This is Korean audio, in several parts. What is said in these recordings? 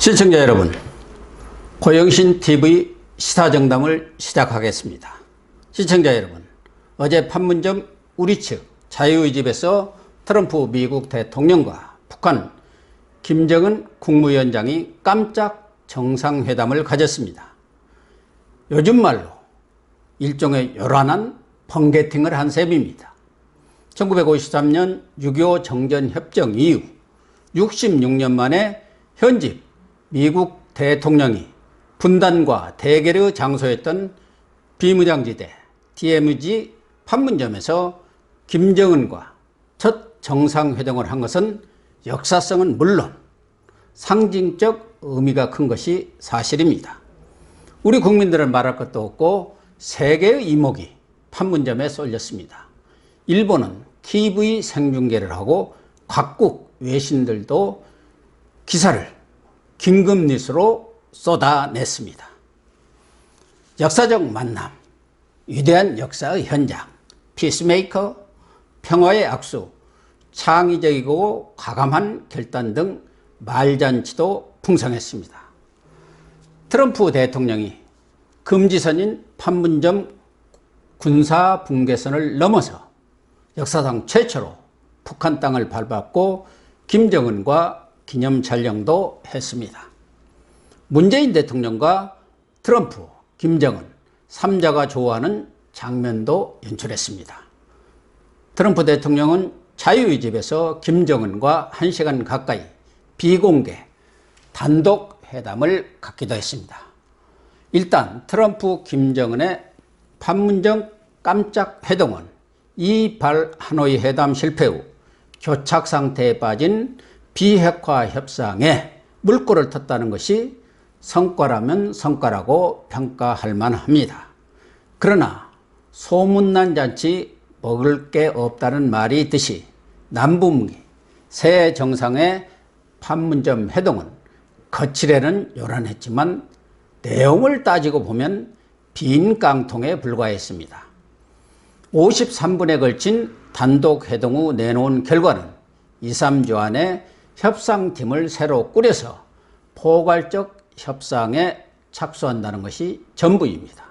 시청자 여러분, 고영신TV 시사정담을 시작하겠습니다. 시청자 여러분, 어제 판문점 우리 측 자유의 집에서 트럼프 미국 대통령과 북한 김정은 국무위원장이 깜짝 정상회담을 가졌습니다. 요즘 말로 일종의 요란한 펑게팅을 한 셈입니다. 1953년 6.25 정전협정 이후 66년 만에 현직 미국 대통령이 분단과 대결의 장소였던 비무장지대 DMZ 판문점에서 김정은과 첫 정상회담을 한 것은 역사성은 물론 상징적 의미가 큰 것이 사실입니다. 우리 국민들은 말할 것도 없고 세계의 이목이 판문점에 쏠렸습니다. 일본은 TV 생중계를 하고 각국 외신들도 기사를 긴급뉴스로 쏟아냈습니다. 역사적 만남, 위대한 역사의 현장, 피스메이커, 평화의 악수, 창의적이고 과감한 결단 등 말잔치도 풍성했습니다. 트럼프 대통령이 금지선인 판문점 군사 붕괴선을 넘어서 역사상 최초로 북한 땅을 밟았고 김정은과 기념 촬영도 했습니다. 문재인 대통령과 트럼프, 김정은 3자가 좋아하는 장면도 연출했습니다. 트럼프 대통령은 자유의 집에서 김정은과 1시간 가까이 비공개 단독 회담을 갖기도 했습니다. 일단 트럼프, 김정은의 판문점 깜짝 회동은 이발 하노이 회담 실패 후 교착 상태에 빠진 비핵화 협상에 물꼬를 텄다는 것이 성과라면 성과라고 평가할 만합니다. 그러나 소문난 잔치 먹을 게 없다는 말이 있듯이 남북미 새 정상의 판문점 회동은 거칠에는 요란했지만 내용을 따지고 보면 빈 깡통에 불과했습니다. 53분에 걸친 단독 회동 후 내놓은 결과는 2, 3주 안에 협상팀을 새로 꾸려서 포괄적 협상에 착수한다는 것이 전부입니다.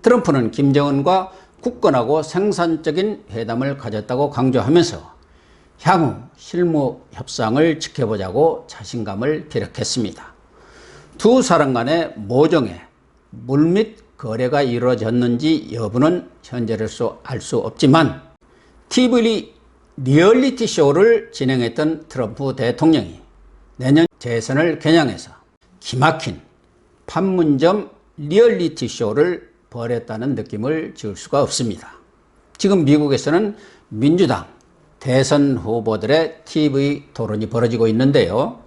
트럼프는 김정은과 굳건하고 생산적인 회담을 가졌다고 강조하면서 향후 실무 협상을 지켜보자고 자신감을 피력했습니다. 두 사람 간의 모종의 물밑 거래가 이루어졌는지 여부는 현재로서 알 수 없지만 TV 리얼리티 쇼를 진행했던 트럼프 대통령이 내년 재선을 겨냥해서 기막힌 판문점 리얼리티 쇼를 벌였다는 느낌을 지울 수가 없습니다. 지금 미국에서는 민주당 대선 후보들의 TV 토론이 벌어지고 있는데요.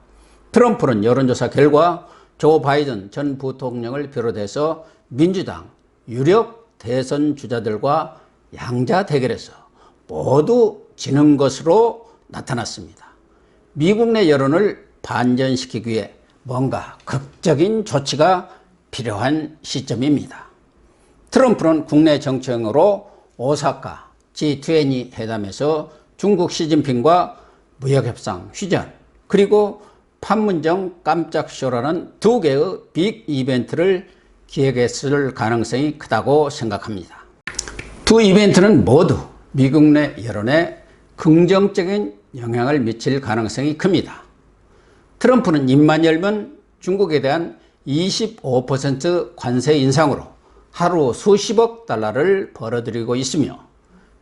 트럼프는 여론조사 결과 조 바이든 전 부통령을 비롯해서 민주당 유력 대선 주자들과 양자 대결에서 모두 지는 것으로 나타났습니다. 미국 내 여론을 반전시키기 위해 뭔가 극적인 조치가 필요한 시점입니다. 트럼프는 국내 정치형으로 오사카 G20 회담에서 중국 시진핑과 무역협상 휴전 그리고 판문점 깜짝쇼라는 두 개의 빅 이벤트를 기획했을 가능성이 크다고 생각합니다. 두 이벤트는 모두 미국 내 여론에 긍정적인 영향을 미칠 가능성이 큽니다. 트럼프는 입만 열면 중국에 대한 25% 관세 인상으로 하루 수십억 달러를 벌어들이고 있으며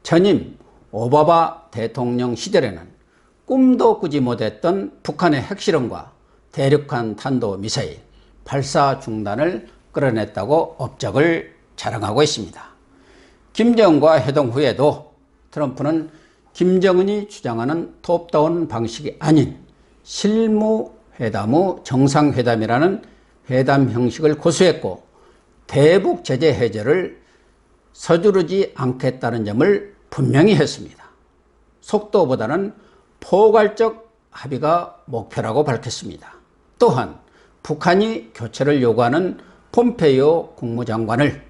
전임 오바마 대통령 시절에는 꿈도 꾸지 못했던 북한의 핵실험과 대륙간 탄도미사일 발사 중단을 끌어냈다고 업적을 자랑하고 있습니다. 김정은과 회동 후에도 트럼프는 김정은이 주장하는 톱다운 방식이 아닌 실무회담 후 정상회담이라는 회담 형식을 고수했고 대북 제재 해제를 서두르지 않겠다는 점을 분명히 했습니다. 속도보다는 포괄적 합의가 목표라고 밝혔습니다. 또한 북한이 교체를 요구하는 폼페이오 국무장관을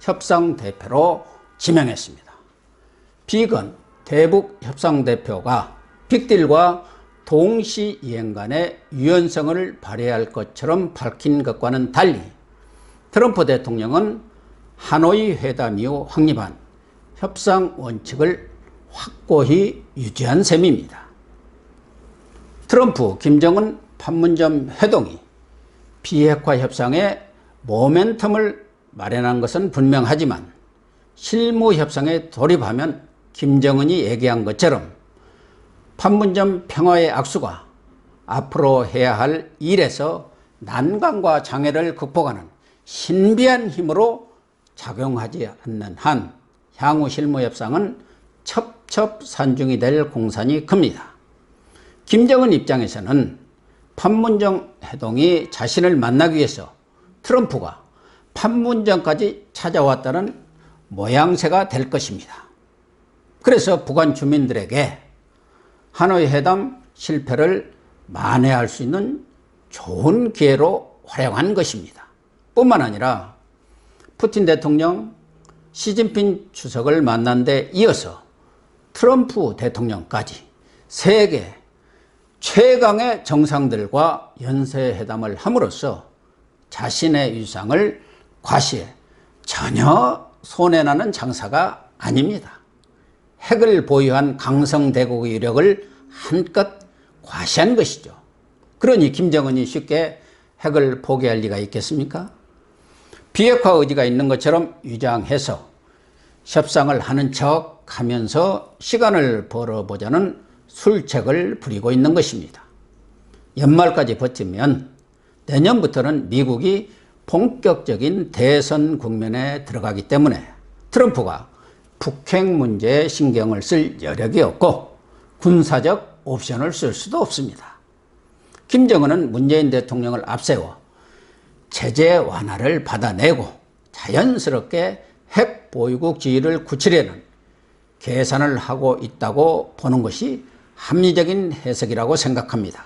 협상대표로 지명했습니다. 비건 대북 협상대표가 빅딜과 동시 이행 간의 유연성을 발휘할 것처럼 밝힌 것과는 달리 트럼프 대통령은 하노이 회담 이후 확립한 협상 원칙을 확고히 유지한 셈입니다. 트럼프, 김정은 판문점 회동이 비핵화 협상에 모멘텀을 마련한 것은 분명하지만 실무 협상에 돌입하면 김정은이 얘기한 것처럼 판문점 평화의 악수가 앞으로 해야 할 일에서 난관과 장애를 극복하는 신비한 힘으로 작용하지 않는 한 향후 실무 협상은 첩첩산중이 될 공산이 큽니다. 김정은 입장에서는 판문점 회동이 자신을 만나기 위해서 트럼프가 판문점까지 찾아왔다는 모양새가 될 것입니다. 그래서 북한 주민들에게 하노이 회담 실패를 만회할 수 있는 좋은 기회로 활용한 것입니다. 뿐만 아니라 푸틴 대통령, 시진핑 주석을 만난 데 이어서 트럼프 대통령까지 세계 최강의 정상들과 연쇄회담을 함으로써 자신의 위상을 과시해 전혀 손해나는 장사가 아닙니다. 핵을 보유한 강성대국의 위력을 한껏 과시한 것이죠. 그러니 김정은이 쉽게 핵을 포기할 리가 있겠습니까? 비핵화 의지가 있는 것처럼 위장해서 협상을 하는 척 하면서 시간을 벌어보자는 술책을 부리고 있는 것입니다. 연말까지 버티면 내년부터는 미국이 본격적인 대선 국면에 들어가기 때문에 트럼프가 북핵 문제에 신경을 쓸 여력이 없고 군사적 옵션을 쓸 수도 없습니다. 김정은은 문재인 대통령을 앞세워 제재 완화를 받아내고 자연스럽게 핵 보유국 지위를 굳히려는 계산을 하고 있다고 보는 것이 합리적인 해석이라고 생각합니다.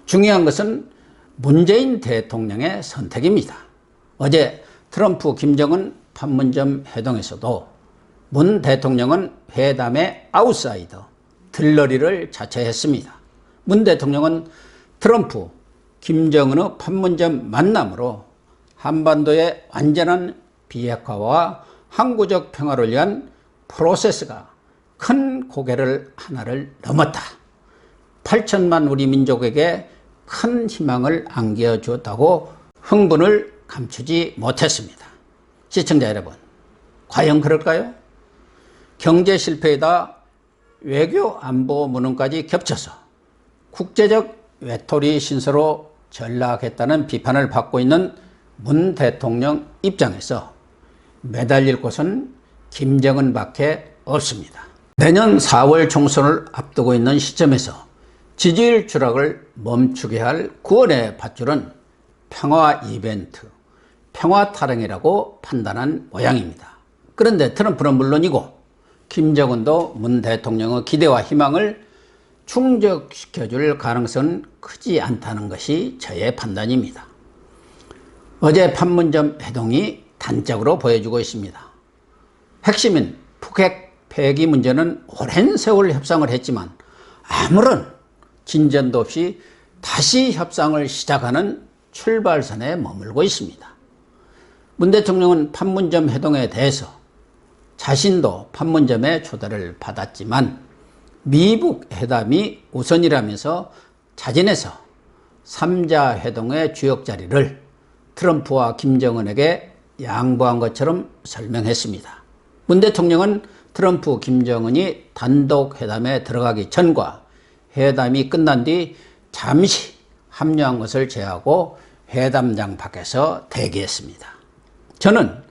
중요한 것은 문재인 대통령의 선택입니다. 어제 트럼프, 김정은 판문점 회동에서도 문 대통령은 회담의 아웃사이더, 들러리를 자처했습니다. 문 대통령은 트럼프, 김정은의 판문점 만남으로 한반도의 완전한 비핵화와 항구적 평화를 위한 프로세스가 큰 고개를 하나를 넘었다. 8천만 우리 민족에게 큰 희망을 안겨주었다고 흥분을 감추지 못했습니다. 시청자 여러분, 과연 그럴까요? 경제 실패에다 외교 안보 무능까지 겹쳐서 국제적 외톨이 신세로 전락했다는 비판을 받고 있는 문 대통령 입장에서 매달릴 곳은 김정은밖에 없습니다. 내년 4월 총선을 앞두고 있는 시점에서 지지율 추락을 멈추게 할 구원의 밧줄은 평화 이벤트, 평화 타령이라고 판단한 모양입니다. 그런데 트럼프는 물론이고 김정은도 문 대통령의 기대와 희망을 충족시켜줄 가능성은 크지 않다는 것이 저의 판단입니다. 어제 판문점 회동이 단적으로 보여주고 있습니다. 핵심인 북핵 폐기 문제는 오랜 세월 협상을 했지만 아무런 진전도 없이 다시 협상을 시작하는 출발선에 머물고 있습니다. 문 대통령은 판문점 회동에 대해서 자신도 판문점에 초대를 받았지만 미북 회담이 우선이라면서 자진해서 3자 회동의 주역 자리를 트럼프와 김정은에게 양보한 것처럼 설명했습니다. 문 대통령은 트럼프, 김정은이 단독 회담에 들어가기 전과 회담이 끝난 뒤 잠시 합류한 것을 제하고 회담장 밖에서 대기했습니다. 저는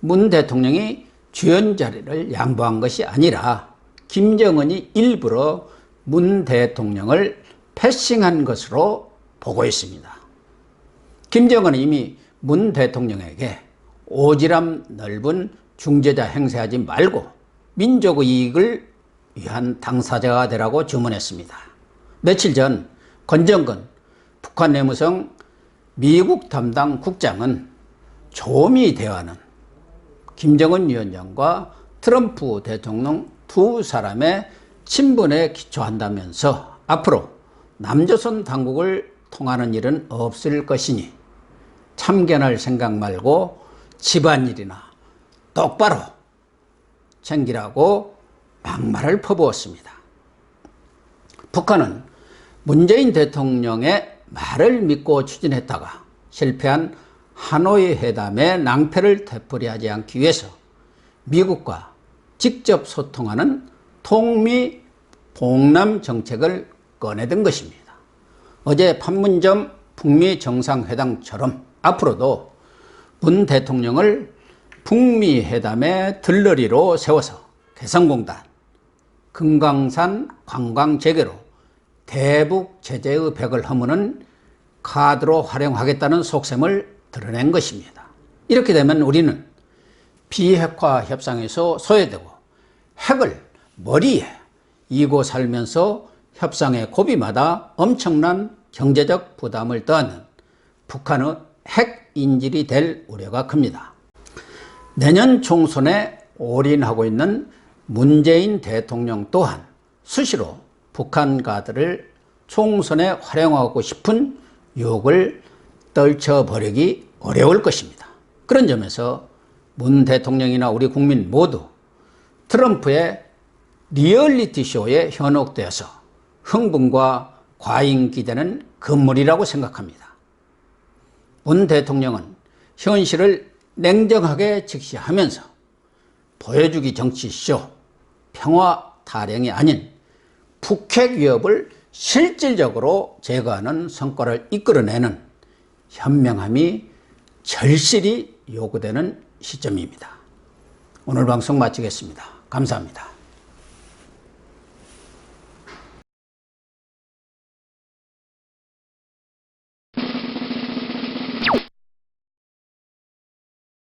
문 대통령이 주연 자리를 양보한 것이 아니라 김정은이 일부러 문 대통령을 패싱한 것으로 보고 있습니다. 김정은은 이미 문 대통령에게 오지랖 넓은 중재자 행세하지 말고 민족의 이익을 위한 당사자가 되라고 주문했습니다. 며칠 전 권정근 북한 내무성 미국 담당 국장은 조미 대화는 김정은 위원장과 트럼프 대통령 두 사람의 친분에 기초한다면서 앞으로 남조선 당국을 통하는 일은 없을 것이니 참견할 생각 말고 집안일이나 똑바로 챙기라고 막말을 퍼부었습니다. 북한은 문재인 대통령의 말을 믿고 추진했다가 실패한 하노이 회담의 낭패를 되풀이하지 않기 위해서 미국과 직접 소통하는 통미 봉남 정책을 꺼내든 것입니다. 어제 판문점 북미 정상회담처럼 앞으로도 문 대통령을 북미 회담의 들러리로 세워서 개성공단, 금강산 관광 재개로 대북 제재의 벽을 허무는 카드로 활용하겠다는 속셈을 드러낸 것입니다. 이렇게 되면 우리는 비핵화 협상에서 소외되고 핵을 머리에 이고 살면서 협상의 고비마다 엄청난 경제적 부담을 떠안는 북한의 핵 인질이 될 우려가 큽니다. 내년 총선에 올인하고 있는 문재인 대통령 또한 수시로 북한 가드를 총선에 활용하고 싶은 유혹을 떨쳐버리기 어려울 것입니다. 그런 점에서 문 대통령이나 우리 국민 모두 트럼프의 리얼리티 쇼에 현혹되어서 흥분과 과잉 기대는 금물이라고 생각합니다. 문 대통령은 현실을 냉정하게 직시하면서 보여주기 정치쇼, 평화 타령이 아닌 북핵 위협을 실질적으로 제거하는 성과를 이끌어내는 현명함이 절실히 요구되는 시점입니다. 오늘 방송 마치겠습니다. 감사합니다.